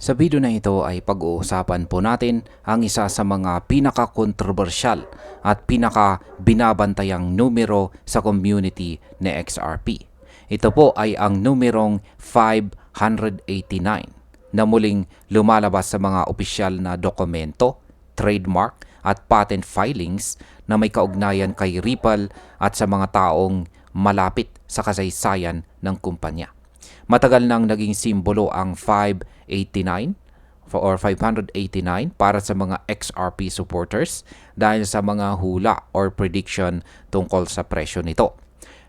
Sa video na ito ay pag-uusapan po natin ang isa sa mga pinaka-kontrobersyal at pinaka-binabantayang numero sa community ni XRP. Ito po ay ang numerong 589 na muling lumalabas sa mga opisyal na dokumento, trademark at patent filings na may kaugnayan kay Ripple at sa mga taong malapit sa kasaysayan ng kumpanya. Matagal nang naging simbolo ang 589 or 589 para sa mga XRP supporters dahil sa mga hula or prediction tungkol sa presyo nito.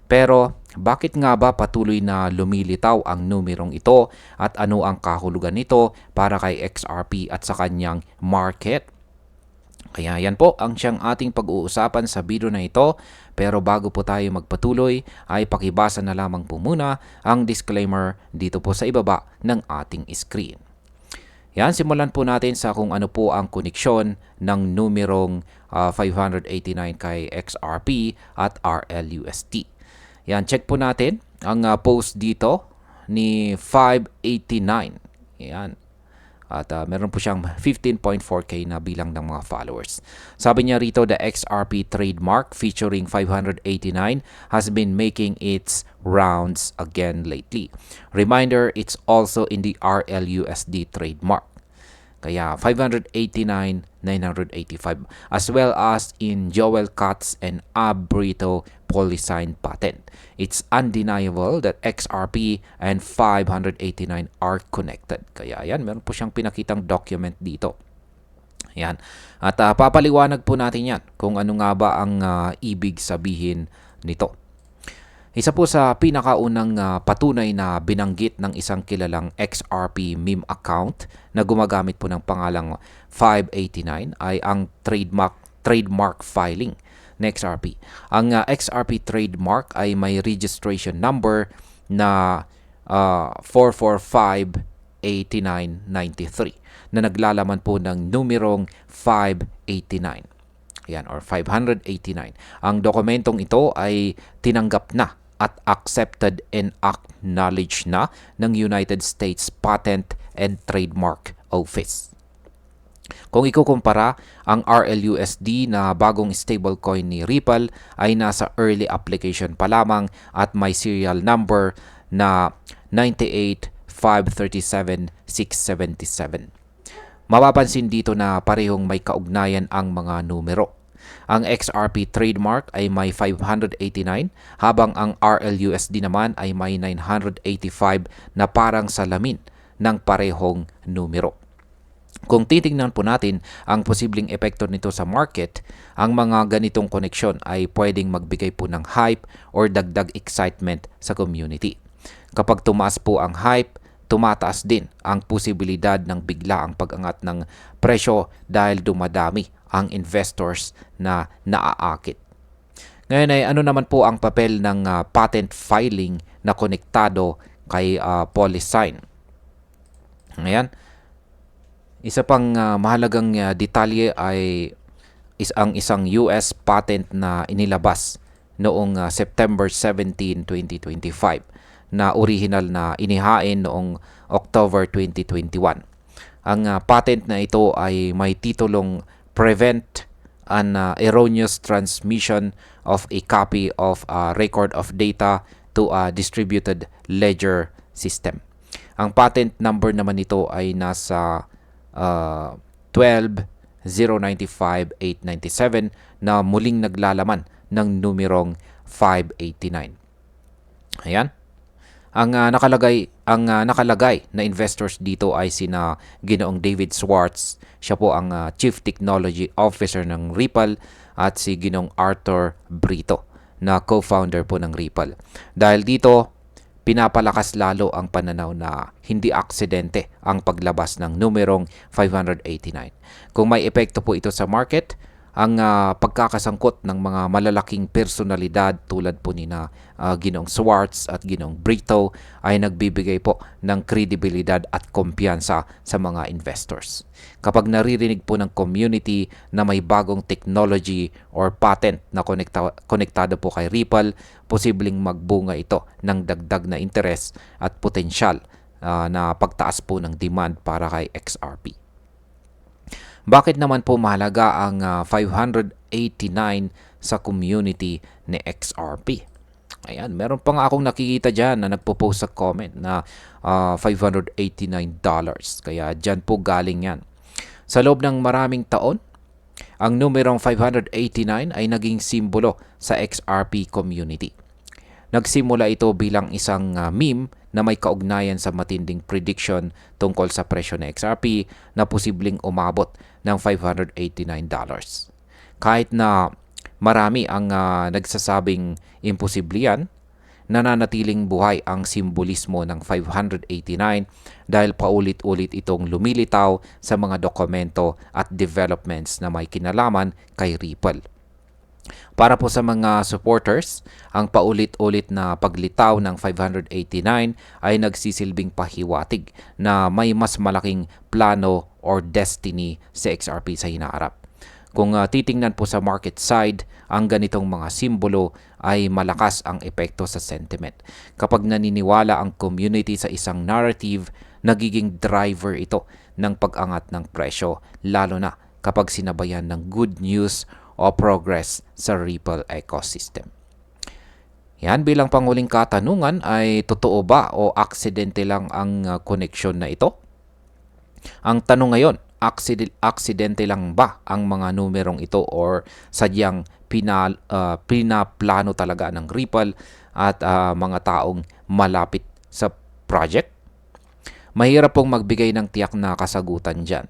Pero bakit nga ba patuloy na lumilitaw ang numerong ito at ano ang kahulugan nito para kay XRP at sa kanyang market? Kaya yan po ang siyang ating pag-uusapan sa video na ito. Pero bago po tayo magpatuloy ay pakibasa na lamang po muna ang disclaimer dito po sa ibaba ng ating screen. Yan, simulan po natin sa kung ano po ang koneksyon ng numerong 589 kay XRP at RLUSD. Yan, check po natin ang post dito ni 589. Yan. At meron po siyang 15.4k na bilang ng mga followers. Sabi niya rito, the XRP trademark featuring 589 has been making its rounds again lately. Reminder, it's also in the RLUSD trademark. Kaya 589, 985 as well as in Joel Katz and Ab Brito Polysign patent. It's undeniable that XRP and 589 are connected. Kaya yan, meron po siyang pinakitang document dito. Yan. At papaliwanag po natin yan kung ano nga ba ang ibig sabihin nito. Isa po sa pinakaunang patunay na binanggit ng isang kilalang XRP meme account na gumagamit po ng pangalang 589 ay ang trademark filing ng XRP. Ang XRP trademark ay may registration number na 4458993 na naglalaman po ng numerong 589. Yan, or 589. Ang dokumentong ito ay tinanggap na at accepted and acknowledged na ng United States Patent and Trademark Office. Kung ikukumpara, ang RLUSD na bagong stablecoin ni Ripple ay nasa early application pa lamang at may serial number na 98537677. Mapapansin dito na parehong may kaugnayan ang mga numero. Ang XRP trademark ay may 589 habang ang RLUSD naman ay may 985 na parang salamin ng parehong numero. Kung titingnan po natin ang posibleng epekto nito sa market, ang mga ganitong koneksyon ay pwedeng magbigay po ng hype or dagdag excitement sa community. Kapag tumaas po ang hype, tumataas din ang posibilidad ng bigla ang pag-angat ng presyo dahil dumadami ang investors na naaakit. Ngayon ay ano naman po ang papel ng patent filing na konektado kay Polysign? Ngayon, isa pang mahalagang detalye ay ang isang US patent na inilabas noong September 17, 2025 na original na inihain noong October 2021. Ang patent na ito ay may titulong Prevent an erroneous transmission of a copy of a record of data to a distributed ledger system. Ang patent number naman nito ay nasa 12095897 na muling naglalaman ng numerong 589. Ayan. Ang nakalagay na investors dito ay sina Ginoong David Schwartz, siya po ang Chief Technology Officer ng Ripple, at si Ginoong Arthur Brito na co-founder po ng Ripple. Dahil dito, pinapalakas lalo ang pananaw na hindi aksidente ang paglabas ng numerong 589. Kung may epekto po ito sa market, ang pagkakasangkot ng mga malalaking personalidad tulad po ni Ginoong Schwartz at Ginoong Brito ay nagbibigay po ng kredibilidad at kumpiyansa sa mga investors. Kapag naririnig po ng community na may bagong technology or patent na konektado po kay Ripple, posibleng magbunga ito ng dagdag na interes at potensyal na pagtaas po ng demand para kay XRP. Bakit naman po mahalaga ang 589 sa community ni XRP? Ayan, meron pa nga akong nakikita dyan na nagpo-post sa comment na $589. Kaya dyan po galing yan. Sa loob ng maraming taon, ang numerong 589 ay naging simbolo sa XRP community. Nagsimula ito bilang isang meme na may kaugnayan sa matinding prediction tungkol sa presyo ng XRP na posibleng umabot ng $589. Kahit na marami ang nagsasabing imposible yan, nananatiling buhay ang simbolismo ng 589 dahil paulit-ulit itong lumilitaw sa mga dokumento at developments na may kinalaman kay Ripple. Para po sa mga supporters, ang paulit-ulit na paglitaw ng 589 ay nagsisilbing pahiwatig na may mas malaking plano or destiny sa XRP sa hinaharap. Kung titingnan po sa market side, ang ganitong mga simbolo ay malakas ang epekto sa sentiment. Kapag naniniwala ang community sa isang narrative, nagiging driver ito ng pag-angat ng presyo, lalo na kapag sinabayan ng good news o progress sa Ripple ecosystem. Yan, bilang panguling katanungan, ay totoo ba o aksidente lang ang koneksyon na ito? Ang tanong ngayon, aksidente lang ba ang mga numerong ito or sadyang pinaplano talaga ng Ripple at mga taong malapit sa project? Mahirap pong magbigay ng tiyak na kasagutan dyan.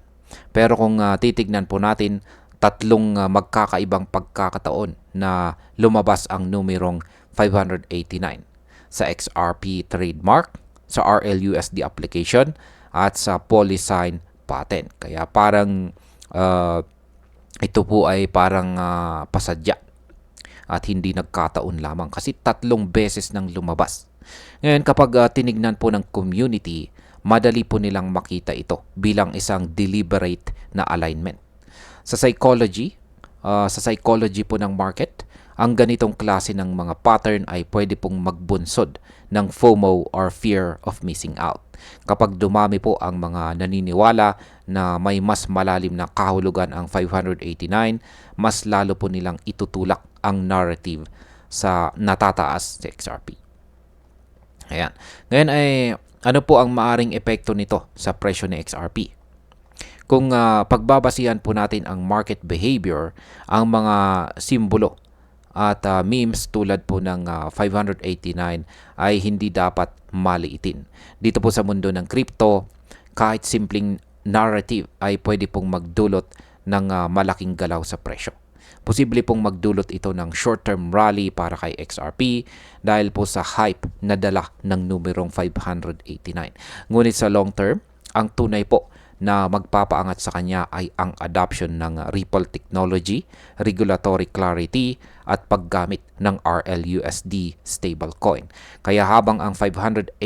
Pero kung titignan po natin, tatlong magkakaibang pagkakataon na lumabas ang numerong 589 sa XRP trademark, sa RLUSD application, at sa PolySign patent. Kaya parang ito po ay parang pasadya at hindi nagkataon lamang kasi tatlong beses nang lumabas. Ngayon kapag tinignan po ng community, madali po nilang makita ito bilang isang deliberate na alignment. Sa psychology po ng market, ang ganitong klase ng mga pattern ay pwede pong magbunsod ng FOMO or fear of missing out. Kapag dumami po ang mga naniniwala na may mas malalim na kahulugan ang 589, mas lalo po nilang itutulak ang narrative sa natataas sa XRP. Ayan. Ngayon ay ano po ang maaring epekto nito sa presyo ng XRP? Kung pagbabasihan po natin ang market behavior, ang mga simbolo at memes tulad po ng 589 ay hindi dapat maliitin. Dito po sa mundo ng crypto, kahit simpleng narrative ay pwede pong magdulot ng malaking galaw sa presyo. Posible pong magdulot ito ng short-term rally para kay XRP dahil po sa hype na dala ng numerong 589. Ngunit sa long term, ang tunay po na magpapaangat sa kanya ay ang adoption ng Ripple technology, regulatory clarity, at paggamit ng RLUSD stablecoin. Kaya habang ang 589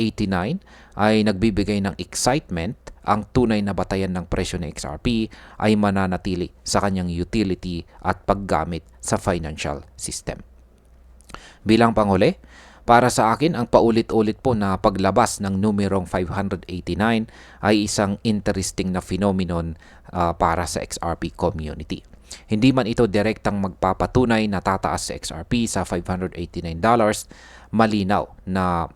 ay nagbibigay ng excitement, ang tunay na batayan ng presyo ng XRP ay mananatili sa kanyang utility at paggamit sa financial system. Bilang panghuli, para sa akin, ang paulit-ulit po na paglabas ng numerong 589 ay isang interesting na phenomenon para sa XRP community. Hindi man ito direktang magpapatunay na tataas sa XRP sa $589, malinaw na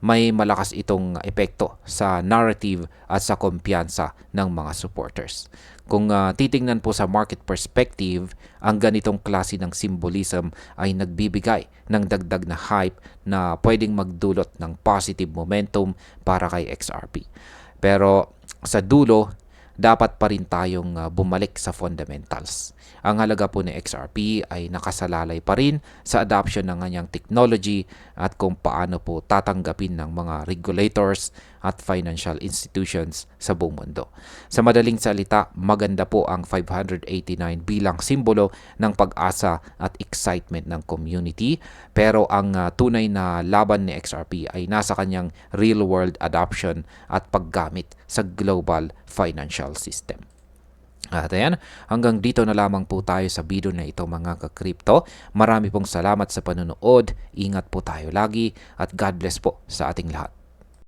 may malakas itong epekto sa narrative at sa kumpiyansa ng mga supporters. Kung titingnan po sa market perspective, ang ganitong klase ng symbolism ay nagbibigay ng dagdag na hype na pwedeng magdulot ng positive momentum para kay XRP. Pero sa dulo, dapat pa rin tayong bumalik sa fundamentals. Ang halaga po ni XRP ay nakasalalay pa rin sa adoption ng kanyang technology at kung paano po tatanggapin ng mga regulators at financial institutions sa buong mundo. Sa madaling salita, maganda po ang 589 bilang simbolo ng pag-asa at excitement ng community, pero ang tunay na laban ni XRP ay nasa kanyang real-world adoption at paggamit sa global financial system. At ayan, hanggang dito na lamang po tayo sa video na ito mga ka-crypto. Marami pong salamat sa panonood. Ingat po tayo lagi at God bless po sa ating lahat.